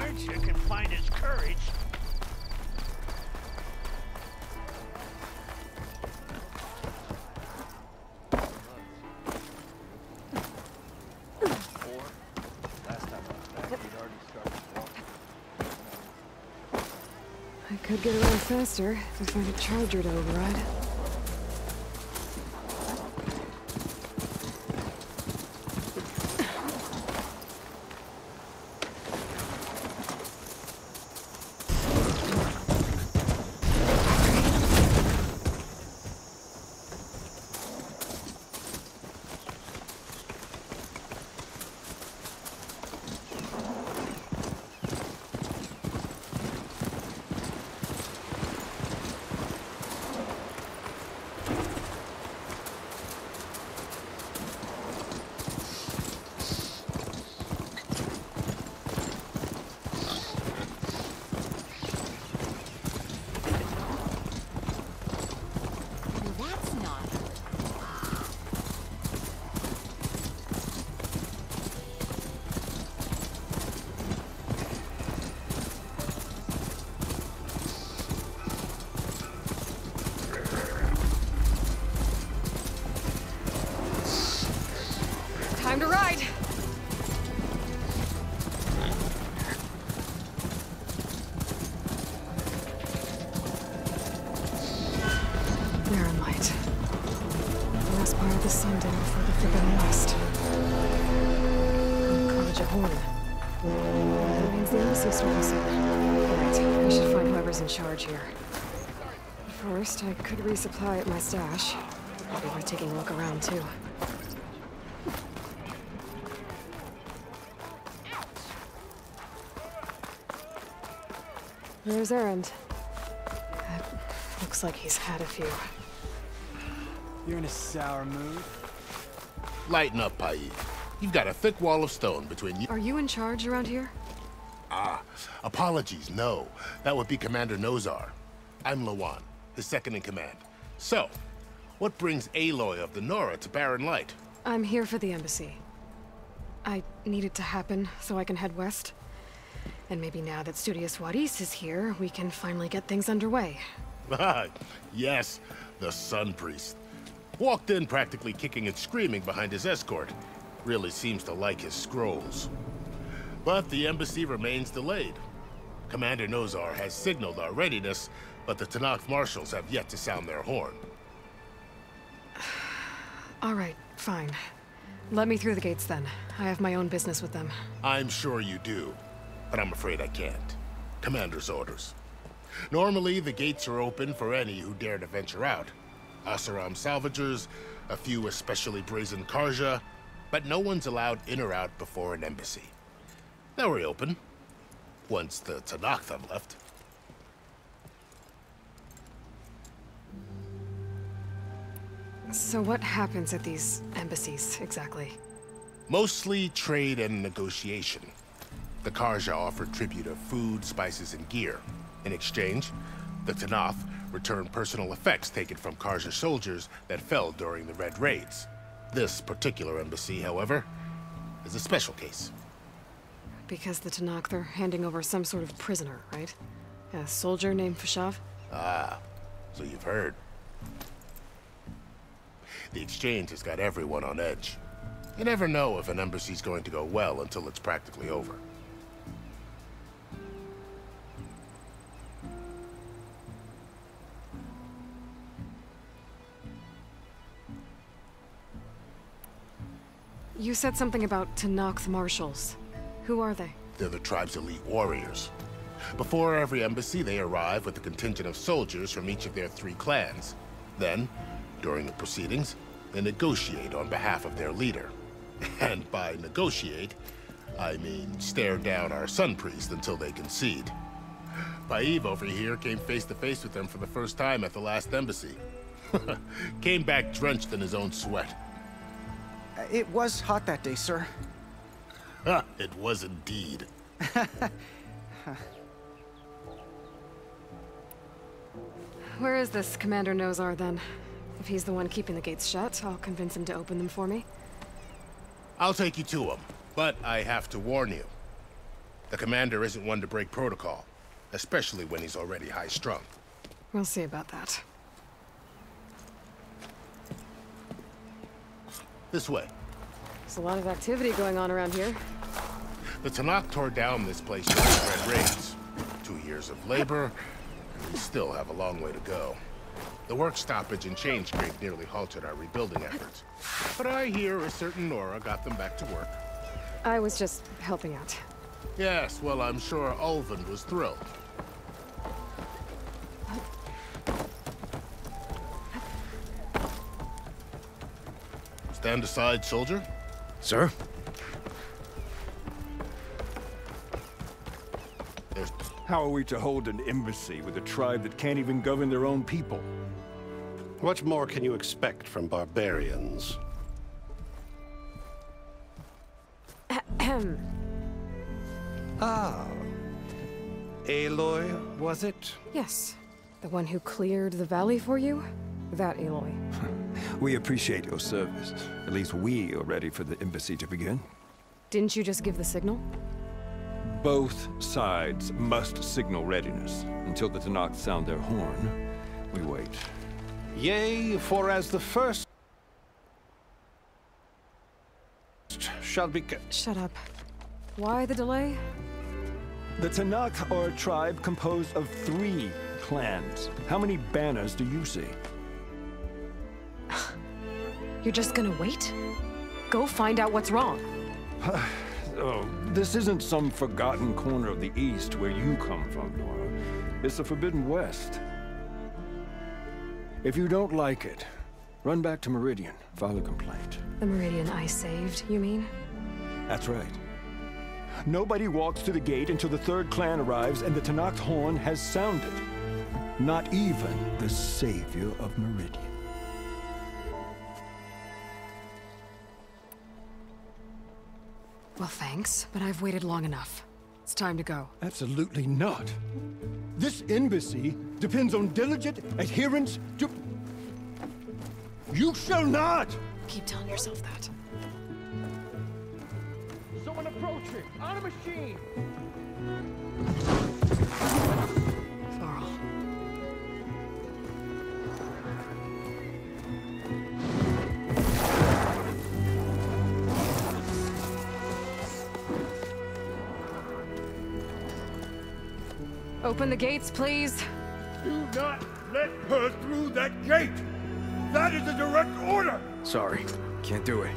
Karja can find his courage. I could get around faster if I find a charger to override. Time to ride! Mirren light. The last part of the sun dim before the Forbidden West. College of Horn. That means the embassy starting soon. Alright, I should find whoever's in charge here. First, I could resupply at my stash. Maybe worth taking a look around, too. Where's Erend? Looks like he's had a few. You're in a sour mood? Lighten up, Paid. You've got a thick wall of stone between you. Are you in charge around here? Ah, apologies, no. That would be Commander Nozar. I'm Lawan, his second in command. So, what brings Aloy of the Nora to Barren Light? I'm here for the embassy. I need it to happen so I can head west. And maybe now that Studious Wadis is here, we can finally get things underway. Yes, the Sun Priest. Walked in practically kicking and screaming behind his escort. Really seems to like his scrolls. But the embassy remains delayed. Commander Nozar has signaled our readiness, but the Tenakth Marshals have yet to sound their horn. All right, fine. Let me through the gates then. I have my own business with them. I'm sure you do, but I'm afraid I can't. Commander's orders. Normally, the gates are open for any who dare to venture out. Oseram salvagers, a few especially brazen Karja, but no one's allowed in or out before an embassy. They'll reopen, once the Tenakth have left. So what happens at these embassies, exactly? Mostly trade and negotiation. The Karja offer tribute of food, spices, and gear. In exchange, the Tenakth return personal effects taken from Karja soldiers that fell during the Red Raids. This particular embassy, however, is a special case. Because the Tenakth are handing over some sort of prisoner, right? A soldier named Fashav? Ah, so you've heard. The exchange has got everyone on edge. You never know if an embassy's going to go well until it's practically over. You said something about Tenakth Marshals. Who are they? They're the tribe's elite warriors. Before every embassy, they arrive with a contingent of soldiers from each of their 3 clans. Then, during the proceedings, they negotiate on behalf of their leader. And by negotiate, I mean stare down our Sun Priest until they concede. Paev over here came face to face with them for the first time at the last embassy. Came back drenched in his own sweat. It was hot that day, sir. It was indeed. Where is this Commander Nozar, then? If he's the one keeping the gates shut, I'll convince him to open them for me. I'll take you to him, but I have to warn you. The commander isn't one to break protocol, especially when he's already high-strung. We'll see about that. This way. There's a lot of activity going on around here. The Tanakh tore down this place during the Red Raids. 2 years of labor, and we still have a long way to go. The work stoppage and change creep nearly halted our rebuilding efforts. But I hear a certain Nora got them back to work. I was just helping out. Yes, well, I'm sure Ulvund was thrilled. Stand aside, soldier. Sir? There's... How are we to hold an embassy with a tribe that can't even govern their own people? What more can you expect from barbarians? Ahem. Ah. Aloy, was it? Yes. The one who cleared the valley for you? That Aloy. We appreciate your service. At least we are ready for the embassy to begin. Didn't you just give the signal? Both sides must signal readiness. Until the Tanakh sound their horn, we wait. Yea, for as the first shall be... Shut up. Why the delay? The Tanakh are a tribe composed of 3 clans. How many banners do you see? You're just gonna wait? Go find out what's wrong. Oh, this isn't some forgotten corner of the East where you come from, Nora. It's the Forbidden West. If you don't like it, run back to Meridian, file a complaint. The Meridian I saved, you mean? That's right. Nobody walks to the gate until the 3rd clan arrives and the Tanakh horn has sounded. Not even the savior of Meridian. Well, thanks, but I've waited long enough. It's time to go. Absolutely not. This embassy depends on diligent adherence to... You shall not! Keep telling yourself that. Someone approaching! On a machine! Varl. Open the gates, please. Do not let her through that gate! That is a direct order! Sorry, can't do it.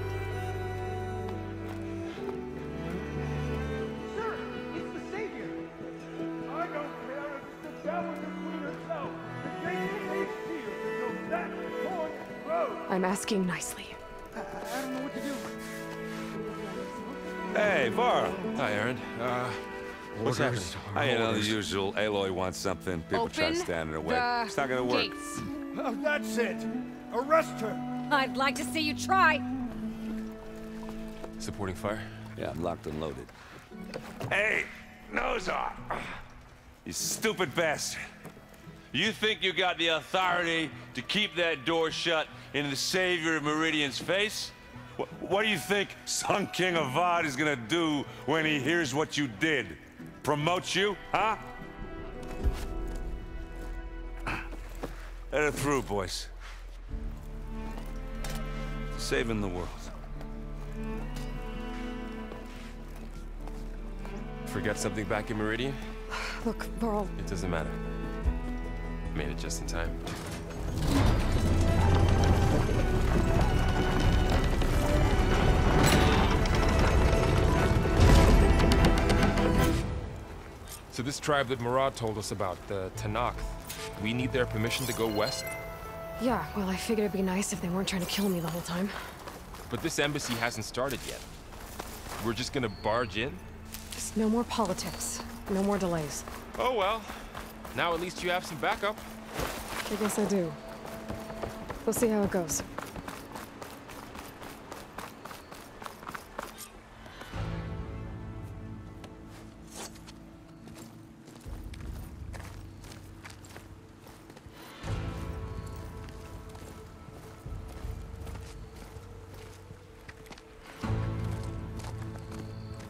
Sir, it's the Savior! I don't care if it's the Dowager Queen herself! The gate remains sealed until that horn grows! I'm asking nicely. I don't know what to do. Hey, Varl. Hi, Aaron. What's happening? You know, the usual. Aloy wants something. People try to Open stand in her way. the It's not gonna work. gates. Oh, that's it! Arrest her! I'd like to see you try. Supporting fire? Yeah, I'm locked and loaded. Hey, Nozar! You stupid bastard. You think you got the authority to keep that door shut in the savior of Meridian's face? What do you think Sun King Avad is gonna do when he hears what you did? Promote you, huh? Let her through, boys. Saving the world. Forget something back in Meridian? Look, Varl. It doesn't matter. Made it just in time. So this tribe that Murad told us about, the Tanakh, we need their permission to go west? Yeah, well, I figured it'd be nice if they weren't trying to kill me the whole time. But this embassy hasn't started yet. We're just gonna barge in? Just no more politics. No more delays. Oh well. Now at least you have some backup. I guess I do. We'll see how it goes.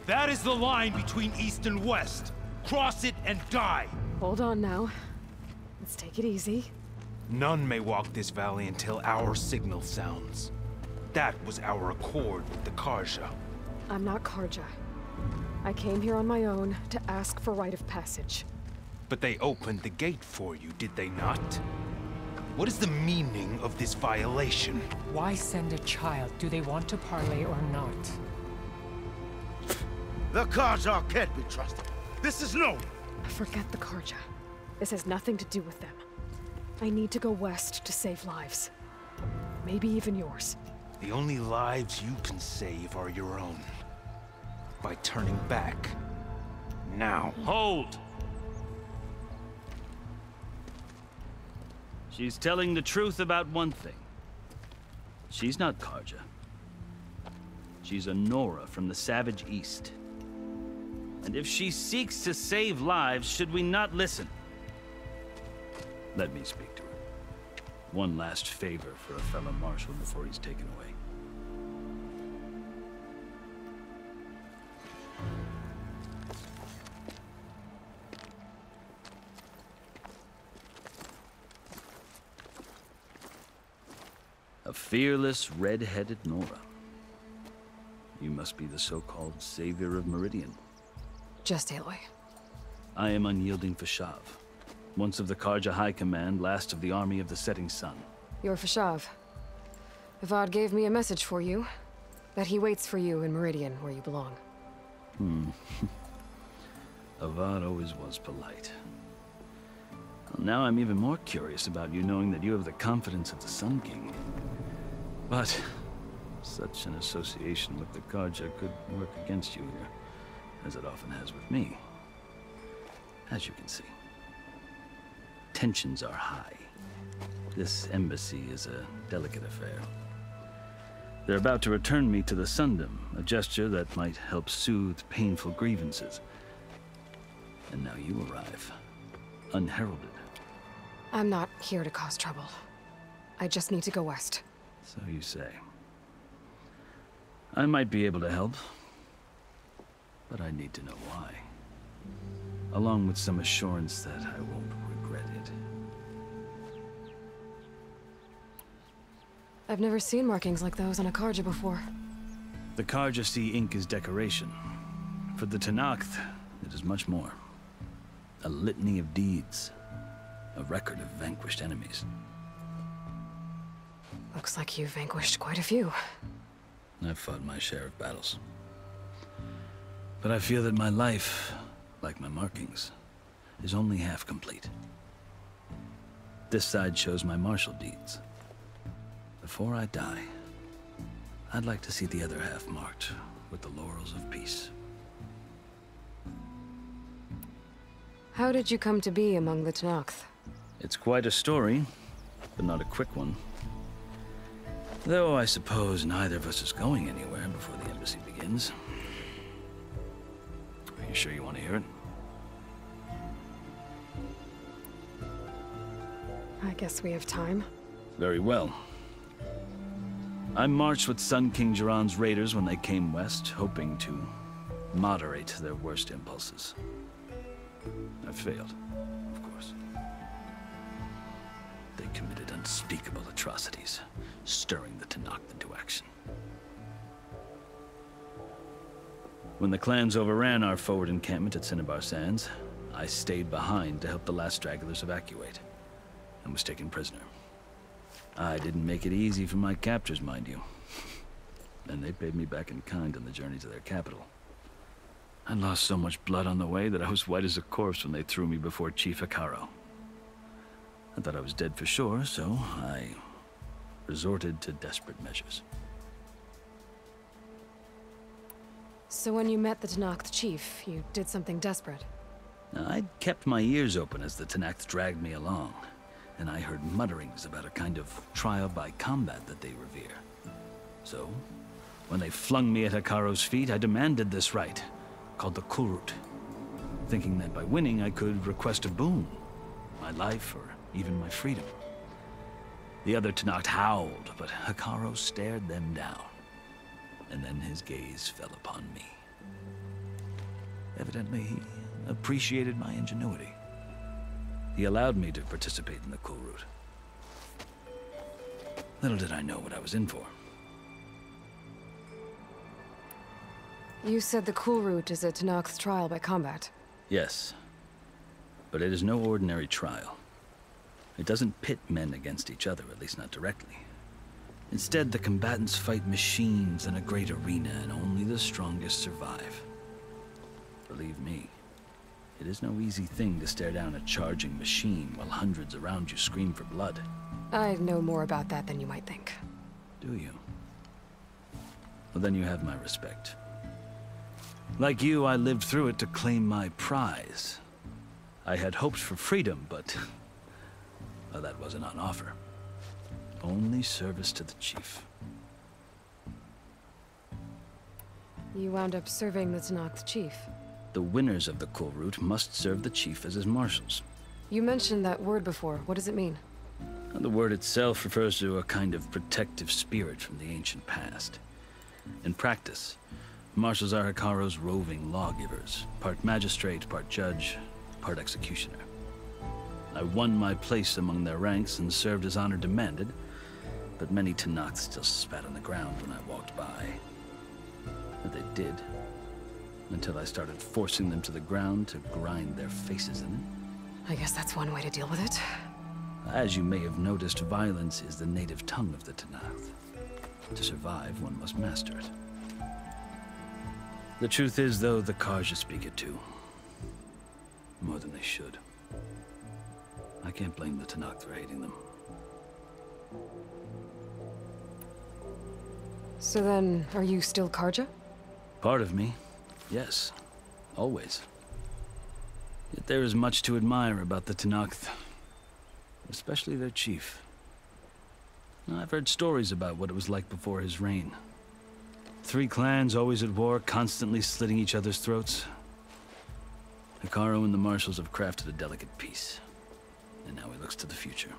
That is the line between East and West. Cross it and die. Hold on now. Let's take it easy. None may walk this valley until our signal sounds. That was our accord with the Carja. I'm not Carja. I came here on my own to ask for rite of passage. But they opened the gate for you, did they not? What is the meaning of this violation? Why send a child? Do they want to parley or not? The Carja can't be trusted. This is known. Forget the Carja. This has nothing to do with them. I need to go west to save lives. Maybe even yours. The only lives you can save are your own. By turning back. Now. Hold! She's telling the truth about one thing. She's not Carja. She's a Nora from the Savage East. And if she seeks to save lives, should we not listen? Let me speak to her. One last favor for a fellow marshal before he's taken away. A fearless, red-headed Nora. You must be the so-called savior of Meridian. Just Aloy. I am Unyielding Fashav. Once of the Carja High Command, last of the army of the Setting Sun. You're Fashav. Avad gave me a message for you. That he waits for you in Meridian, where you belong. Avad always was polite. Well, now I'm even more curious about you knowing that you have the confidence of the Sun King. But such an association with the Carja could work against you here, as it often has with me. As you can see. Tensions are high. This embassy is a delicate affair. They're about to return me to the Sundom, a gesture that might help soothe painful grievances. And now you arrive, unheralded. I'm not here to cause trouble. I just need to go west. So you say. I might be able to help, but I need to know why. Along with some assurance that I won't regret it. I've never seen markings like those on a Carja before. The Carja see ink as decoration. For the Tenakth, it is much more. A litany of deeds. A record of vanquished enemies. Looks like you've vanquished quite a few. I've fought my share of battles. But I feel that my life, like my markings, is only half complete. This side shows my martial deeds. Before I die, I'd like to see the other half marked with the laurels of peace. How did you come to be among the Tenakth? It's quite a story, but not a quick one. Though I suppose neither of us is going anywhere before the embassy begins. Are you sure you want to hear it? I guess we have time. Very well. I marched with Sun King Jiran's raiders when they came west, hoping to moderate their worst impulses. I failed, of course. They committed unspeakable atrocities, stirring the Tenakth into action. When the clans overran our forward encampment at Cinnabar Sands, I stayed behind to help the last stragglers evacuate, and was taken prisoner. I didn't make it easy for my captors, mind you. And they paid me back in kind on the journey to their capital. I lost so much blood on the way that I was white as a corpse when they threw me before Chief Hekarro. I thought I was dead for sure, so I resorted to desperate measures. So when you met the Tenakth chief, you did something desperate? I'd kept my ears open as the Tenakth dragged me along, and I heard mutterings about a kind of trial by combat that they revere. So, when they flung me at Hekarro's feet, I demanded this rite, called the Kulrut, thinking that by winning I could request a boon, my life or even my freedom. The other Tenakth howled, but Hekarro stared them down, and then his gaze fell upon me. Evidently, he appreciated my ingenuity. He allowed me to participate in the Kulrut. Little did I know what I was in for. You said the Kulrut is a Tenakth's trial by combat. Yes. But it is no ordinary trial. It doesn't pit men against each other, at least not directly. Instead, the combatants fight machines in a great arena, and only the strongest survive. Believe me, it is no easy thing to stare down a charging machine while hundreds around you scream for blood. I know more about that than you might think. Do you? Well, then you have my respect. Like you, I lived through it to claim my prize. I had hoped for freedom, but well, that wasn't on offer. Only service to the chief. You wound up serving the Tenakth chief. The winners of the Kulrut must serve the chief as his marshals. You mentioned that word before. What does it mean? The word itself refers to a kind of protective spirit from the ancient past. In practice, marshals are Hekarro's roving lawgivers, part magistrate, part judge, part executioner. I won my place among their ranks and served as honor demanded, but many Tenakths still spat on the ground when I walked by. But they did, until I started forcing them to the ground to grind their faces in it. I guess that's one way to deal with it. As you may have noticed, violence is the native tongue of the Tenakth. To survive, one must master it. The truth is, though, the Carja speak it too. More than they should. I can't blame the Tenakth for hating them. So then, are you still Carja? Part of me, yes. Always. Yet there is much to admire about the Tenakth. Especially their chief. I've heard stories about what it was like before his reign. 3 clans always at war, constantly slitting each other's throats. Hekarro and the marshals have crafted a delicate peace. And now he looks to the future.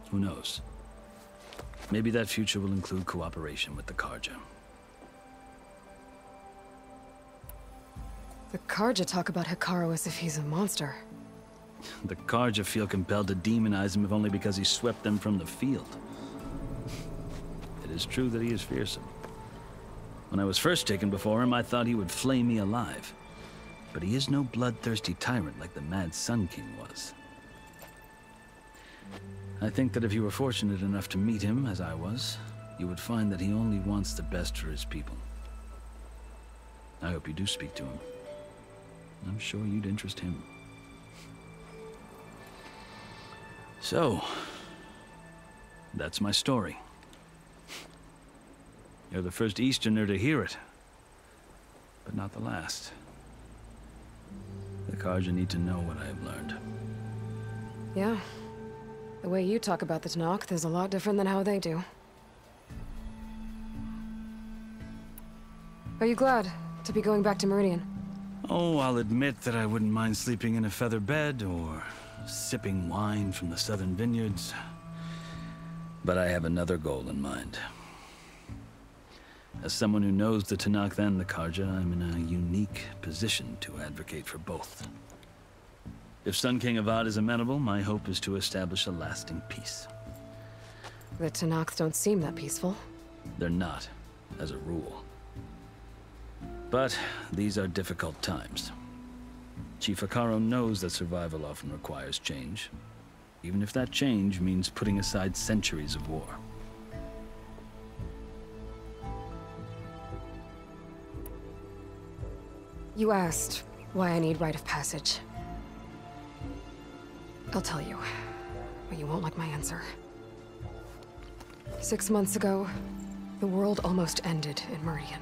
Who knows? Maybe that future will include cooperation with the Carja. The Carja talk about Hekarro as if he's a monster. The Carja feel compelled to demonize him if only because he swept them from the field. It is true that he is fearsome. When I was first taken before him, I thought he would flay me alive. But he is no bloodthirsty tyrant like the Mad Sun King was. I think that if you were fortunate enough to meet him, as I was, you would find that he only wants the best for his people. I hope you do speak to him. I'm sure you'd interest him. So, that's my story. You're the first Easterner to hear it, but not the last. The Carja need to know what I have learned. Yeah. The way you talk about the Tenakth is a lot different than how they do. Are you glad to be going back to Meridian? Oh, I'll admit that I wouldn't mind sleeping in a feather bed or sipping wine from the southern vineyards. But I have another goal in mind. As someone who knows the Tenakth and the Carja, I'm in a unique position to advocate for both. If Sun King Avad is amenable, my hope is to establish a lasting peace. The Tenakth don't seem that peaceful. They're not, as a rule. But these are difficult times. Chief Hekarro knows that survival often requires change, even if that change means putting aside centuries of war. You asked why I need rite of passage. I'll tell you, but you won't like my answer. 6 months ago, the world almost ended in Meridian.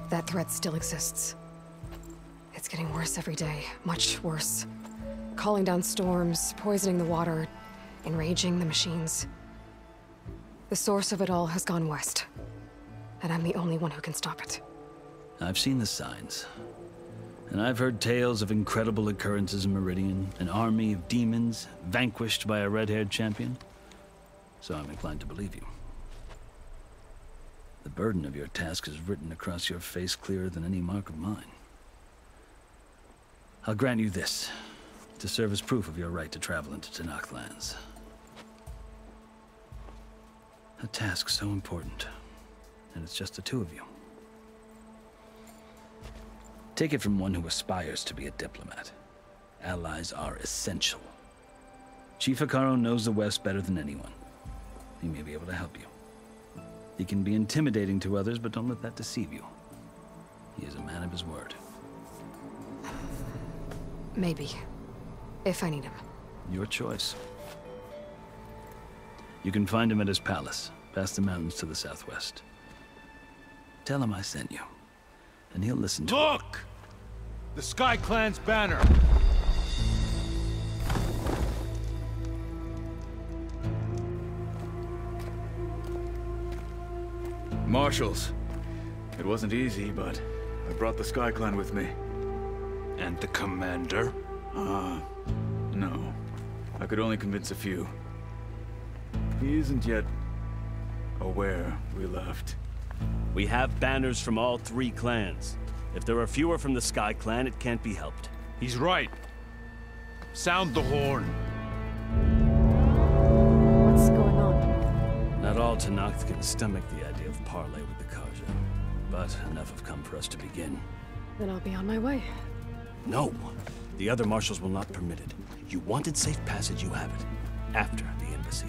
That threat still exists. It's getting worse every day, much worse. Calling down storms, poisoning the water, enraging the machines. The source of it all has gone west, and I'm the only one who can stop it. I've seen the signs. And I've heard tales of incredible occurrences in Meridian, an army of demons vanquished by a red-haired champion. So I'm inclined to believe you. The burden of your task is written across your face clearer than any mark of mine. I'll grant you this, to serve as proof of your right to travel into Tenakth lands. A task so important, and it's just the two of you. Take it from one who aspires to be a diplomat. Allies are essential. Chief Hekarro knows the West better than anyone. He may be able to help you. He can be intimidating to others, but don't let that deceive you. He is a man of his word. Maybe. If I need him. Your choice. You can find him at his palace, past the mountains to the southwest. Tell him I sent you, and he'll listen to Look! The Sky Clan's banner! Marshals. It wasn't easy, but I brought the Sky Clan with me. And the commander? No. I could only convince a few. He isn't yet aware we left. We have banners from all 3 clans. If there are fewer from the Sky Clan, it can't be helped. He's right. Sound the horn. What's going on? Not all Tenakth can stomach the idea of parley with the Carja, but enough have come for us to begin. Then I'll be on my way. No. The other marshals will not permit it. You wanted safe passage, you have it. After the embassy.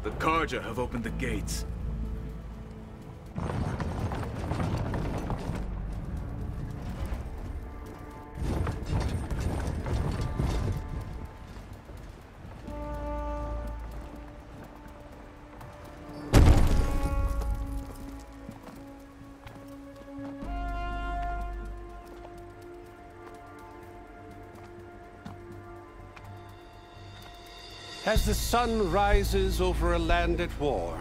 The Carja have opened the gates. As the sun rises over a land at war,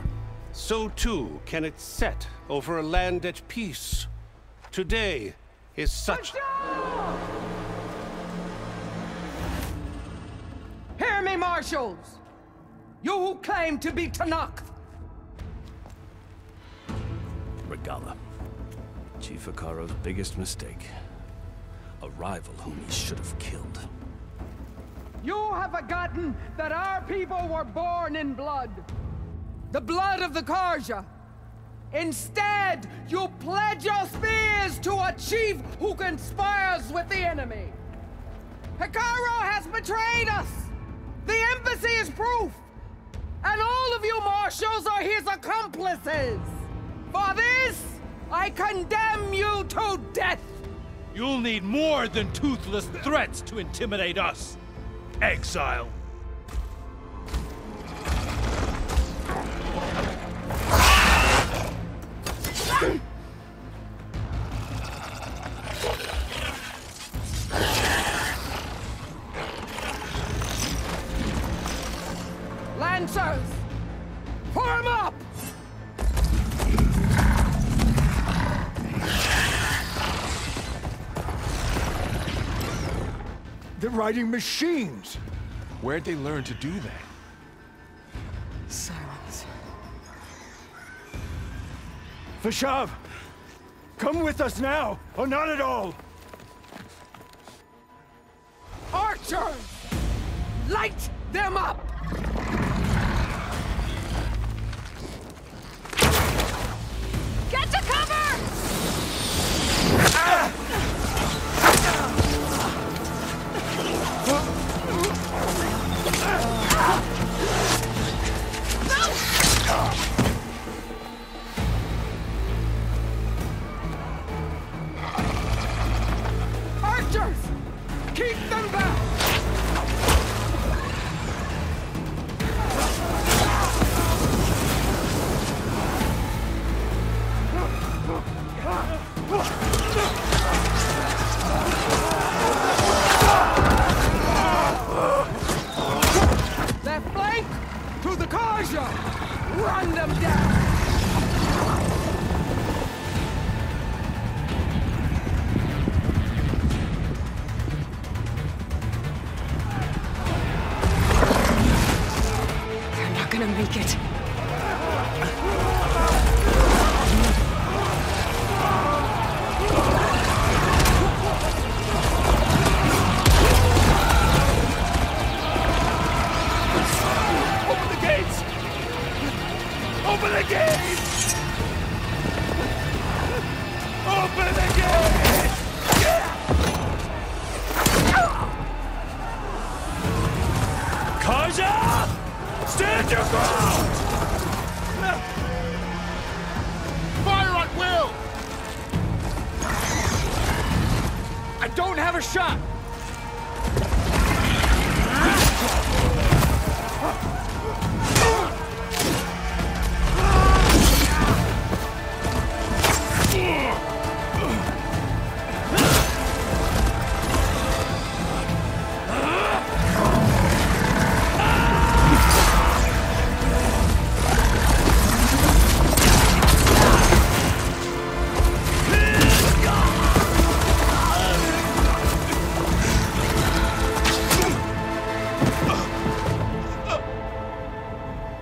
so too can it set over a land at peace. Today is such... Hear me, marshals! You who claim to be Tenakth! Regalla. Chief Hekarro's biggest mistake. A rival whom he should have killed. You have forgotten that our people were born in blood. The blood of the Carja. Instead, you pledge your spears to a chief who conspires with the enemy. Hekarro has betrayed us. The embassy is proof. And all of you marshals are his accomplices. For this, I condemn you to death. You'll need more than toothless threats to intimidate us. Exile. Lancers, form up! They're riding machines! Where'd they learn to do that? Silence. Vashav! Come with us now, or not at all! Archers! Light them up! Get to cover! Archers! Keep them back! Left flank to the Carja! Run them down! make it. Open the gates! Open the gates! Open the gates! Karja! Stand your ground! Fire at will! I don't have a shot!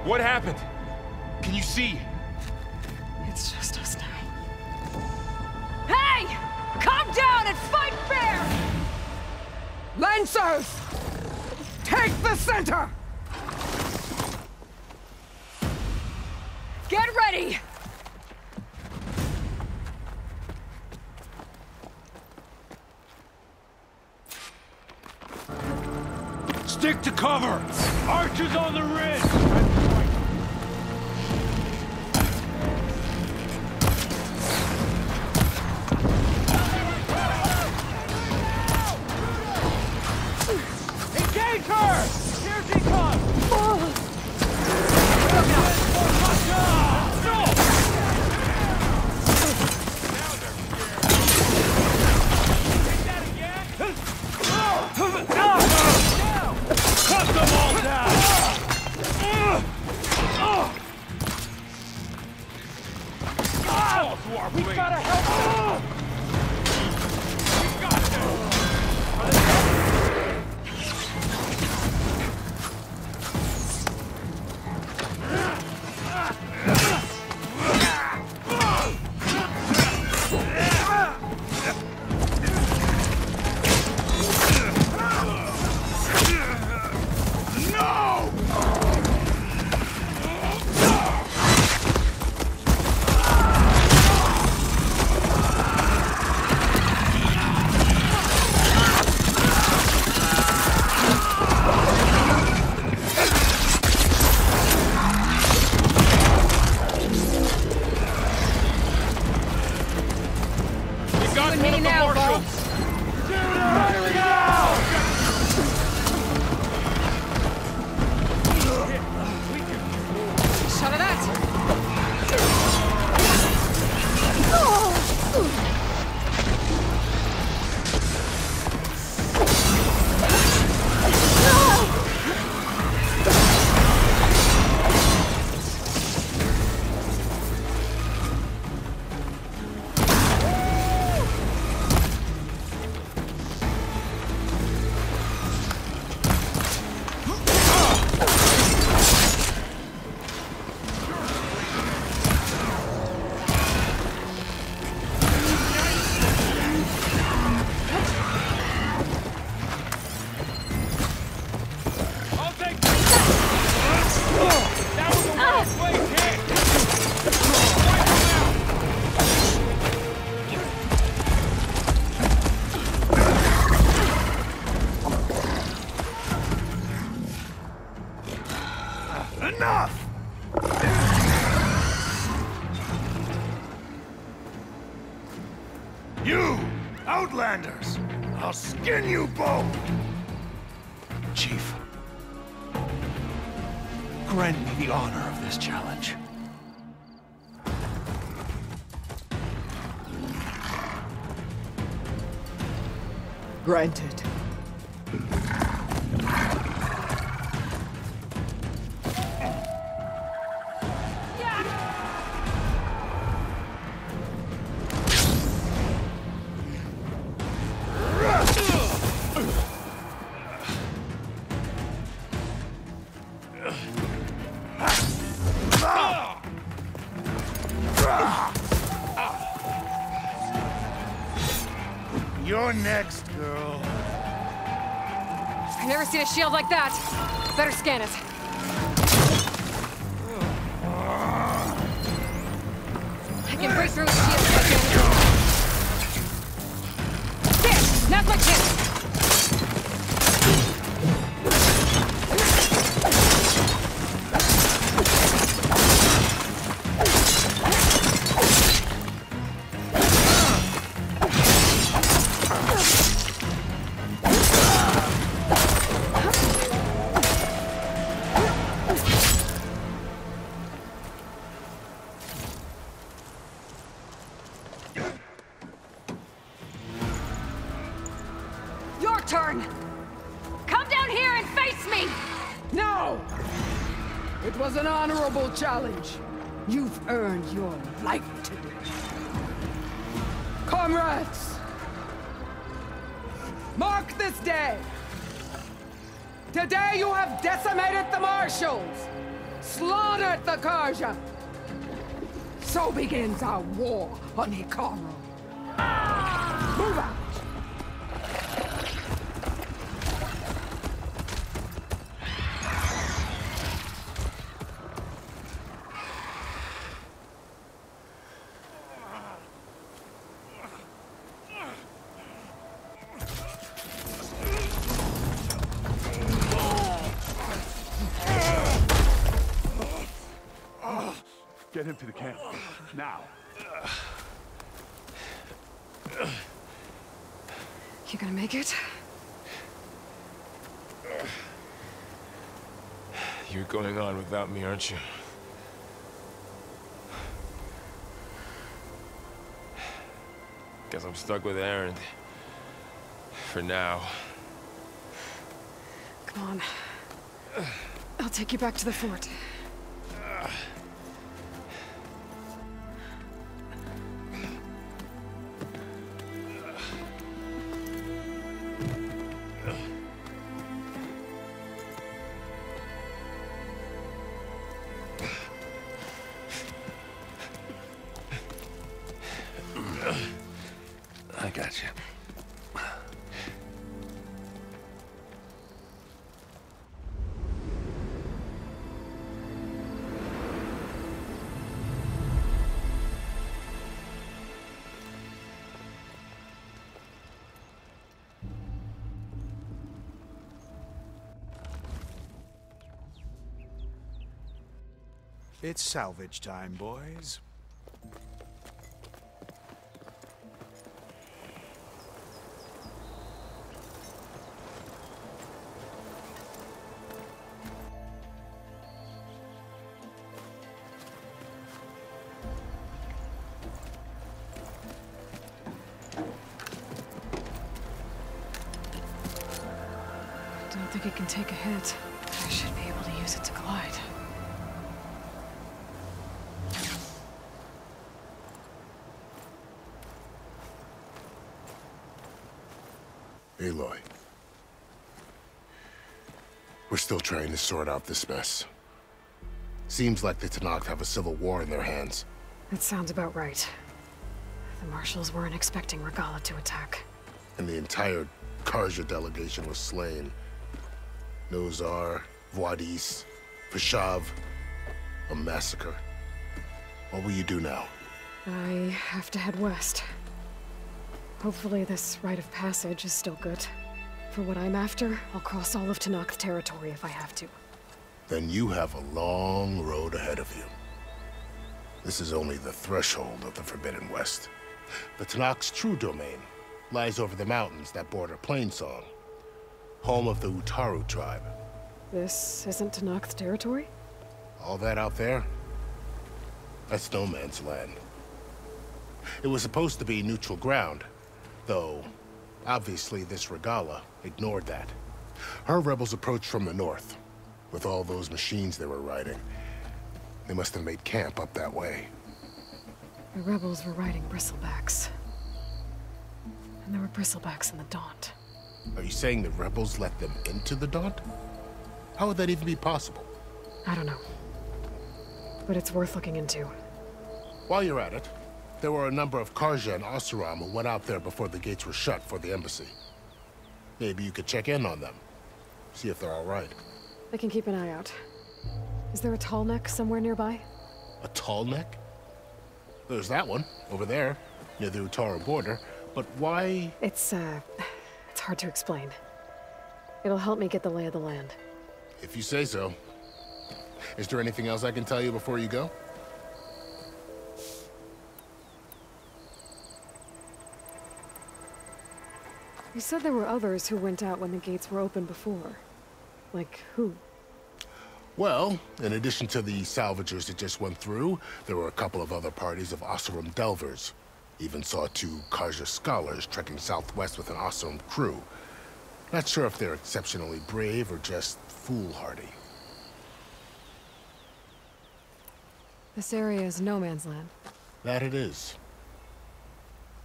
What happened? Can you see? It's just us now. Hey! Calm down and fight fair! Lancers! Take the center! Get ready! Stick to cover! Archers on the ridge! Engage her! Here she comes! Cut them all down! We gotta help! We got Enough! You, Outlanders! I'll skin you both! Chief, grant me the honor of this challenge. Granted. You're next, girl. I've never seen a shield like that. Better scan it. I can break through his shield if I can. There! Now's my chance! Turn! Come down here and face me! No! It was an honorable challenge. You've earned your life today. Comrades! Mark this day! Today you have decimated the Marshals! Slaughtered the Carja! So begins our war on Hikaru. Move out! Get him to the camp. Now. You gonna make it? You're going on without me, aren't you? Guess I'm stuck with Erend. For now. Come on. I'll take you back to the fort. I got you. It's salvage time, boys. Don't think it can take a hit. I should be able to use it to glide. Aloy. We're still trying to sort out this mess. Seems like the Tenakth have a civil war in their hands. That sounds about right. The Marshals weren't expecting Regalla to attack. And the entire Carja delegation was slain. Nozar, Vuadis, Vashav, a massacre. What will you do now? I have to head west. Hopefully this rite of passage is still good. For what I'm after, I'll cross all of Tenakth territory if I have to. Then you have a long road ahead of you. This is only the threshold of the Forbidden West. The Tenakth's true domain lies over the mountains that border Plainsong, home of the Utaru tribe. This isn't Tenakth territory? All that out there? That's no man's land. It was supposed to be neutral ground, though obviously this Regalla ignored that. Her rebels approached from the north. With all those machines they were riding, they must have made camp up that way. The rebels were riding bristlebacks. And there were bristlebacks in the Daunt. Are you saying the rebels let them into the Daunt? How would that even be possible? I don't know. But it's worth looking into. While you're at it, There were a number of Carja and Oseram who went out there before the gates were shut for the embassy. Maybe you could check in on them. See if they're all right. I can keep an eye out. Is there a tall neck somewhere nearby? A tall neck? There's that one, over there, near the Utaru border. But why? It's hard to explain. It'll help me get the lay of the land. If you say so. Is there anything else I can tell you before you go? You said there were others who went out when the gates were open before. Like who? Well, in addition to the salvagers that just went through, there were a couple of other parties of Oseram delvers. Even saw 2 Carja scholars trekking southwest with an Oseram crew. Not sure if they're exceptionally brave or just foolhardy. This area is no man's land. That it is.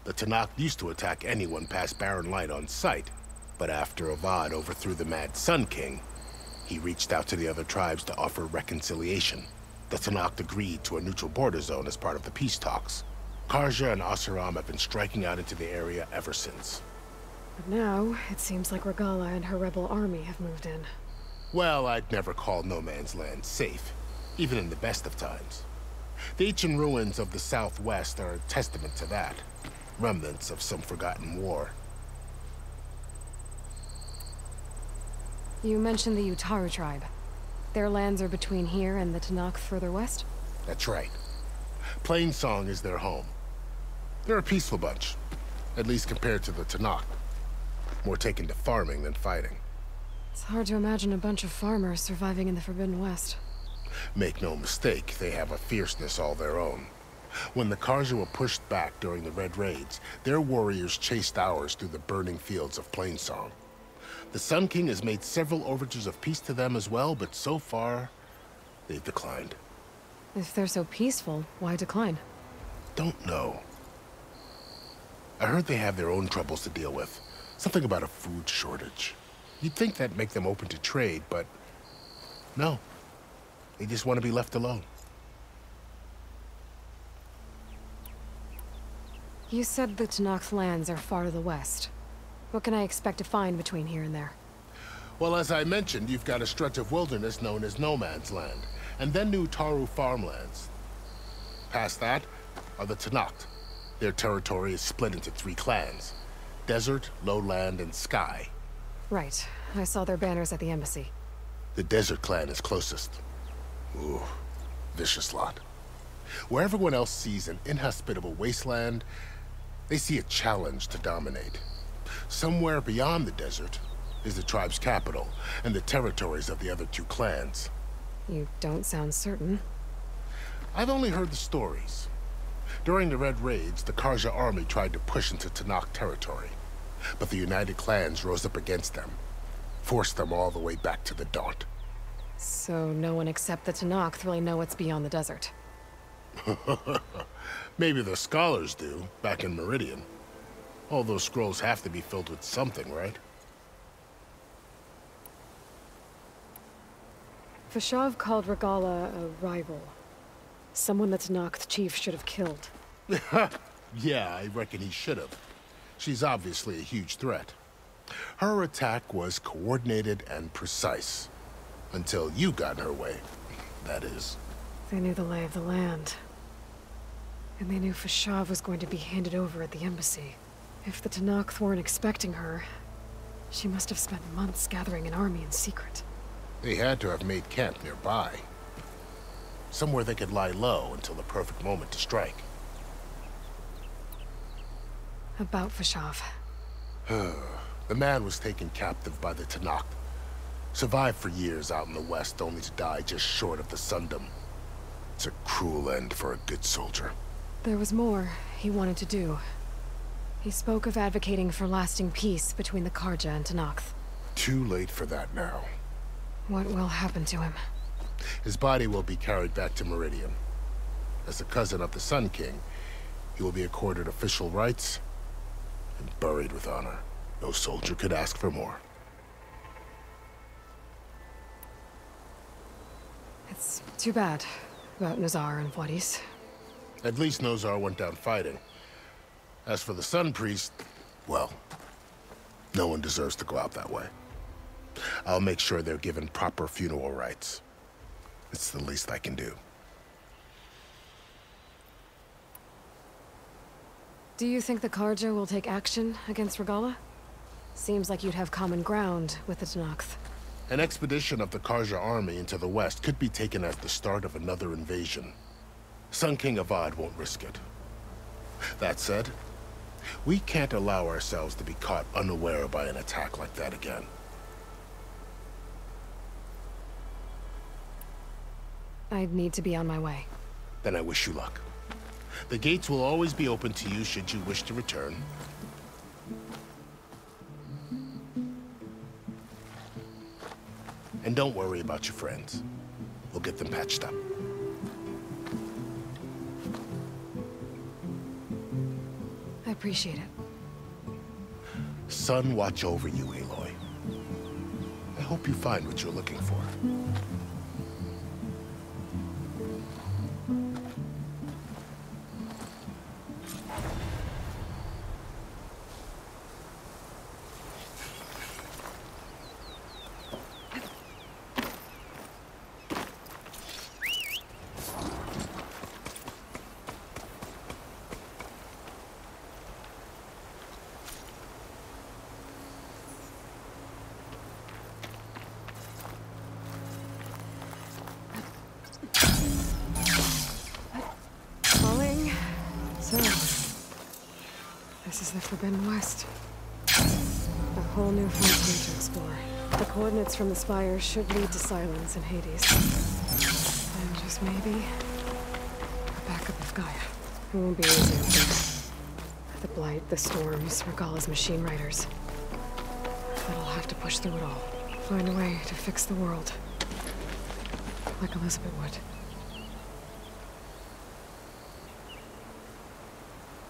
The Tenakth used to attack anyone past Barren Light on sight, but after Avad overthrew the Mad Sun King, he reached out to the other tribes to offer reconciliation. The Tenakth agreed to a neutral border zone as part of the peace talks. Carja and Oseram have been striking out into the area ever since. But now, it seems like Regalla and her rebel army have moved in. Well, I'd never call no man's land safe, even in the best of times. The ancient ruins of the Southwest are a testament to that. Remnants of some forgotten war. You mentioned the Utaru tribe. Their lands are between here and the Tenakth further west? That's right. Plainsong is their home. They're a peaceful bunch, at least compared to the Tenakth. More taken to farming than fighting. It's hard to imagine a bunch of farmers surviving in the Forbidden West. Make no mistake, they have a fierceness all their own. When the Carja were pushed back during the Red Raids, their warriors chased ours through the burning fields of Plainsong. The Sun King has made several overtures of peace to them as well, but so far, they've declined. If they're so peaceful, why decline? Don't know. I heard they have their own troubles to deal with. Something about a food shortage. You'd think that'd make them open to trade, but no. They just want to be left alone. You said the Tenakth lands are far to the west. What can I expect to find between here and there? Well, as I mentioned, you've got a stretch of wilderness known as No Man's Land, and then new Utaru farmlands. Past that are the Tenakth. Their territory is split into 3 clans: Desert, Lowland, and Sky. Right. I saw their banners at the embassy. The Desert clan is closest. Ooh, vicious lot. Where everyone else sees an inhospitable wasteland, they see a challenge to dominate. Somewhere beyond the desert is the tribe's capital and the territories of the other 2 clans. You don't sound certain. I've only heard the stories. During the Red Raids, the Carja army tried to push into Tenakth territory, but the United Clans rose up against them, forced them all the way back to the Daunt. So no one except the Tenakth really know what's beyond the desert. Maybe the scholars do, back in Meridian. All those scrolls have to be filled with something, right? Fashav called Regalla a rival. Someone the Tenakth chief should have killed. Yeah, I reckon he should have. She's obviously a huge threat. Her attack was coordinated and precise. Until you got in her way, that is. They knew the lay of the land. And they knew Fashav was going to be handed over at the embassy. If the Tenakth weren't expecting her, she must have spent months gathering an army in secret. They had to have made camp nearby. Somewhere they could lie low until the perfect moment to strike. About Fashav. The man was taken captive by the Tenakth. Survived for years out in the west, only to die just short of the Sundom. It's a cruel end for a good soldier. There was more he wanted to do. He spoke of advocating for lasting peace between the Carja and Tenakth. Too late for that now. What will happen to him? His body will be carried back to Meridian. As a cousin of the Sun King, he will be accorded official rights and buried with honor. No soldier could ask for more. It's too bad about Nazar and Wadis. At least Nozar went down fighting. As for the Sun Priest, well, no one deserves to go out that way. I'll make sure they're given proper funeral rites. It's the least I can do. Do you think the Carja will take action against Regalla? Seems like you'd have common ground with the Tenakth. An expedition of the Carja army into the west could be taken as the start of another invasion. Sun King Avad won't risk it. That said, we can't allow ourselves to be caught unaware by an attack like that again. I'd need to be on my way. Then I wish you luck. The gates will always be open to you should you wish to return. And don't worry about your friends. We'll get them patched up. I appreciate it. Sun watch over you, Aloy. I hope you find what you're looking for. So, this is the Forbidden West. A whole new frontier to explore. The coordinates from the spires should lead to Silence and Hades. And just maybe, a backup of Gaia. It won't be easy up there. The Blight, the Storms, Regalla's machine riders. But I'll have to push through it all. Find a way to fix the world. Like Elizabeth would.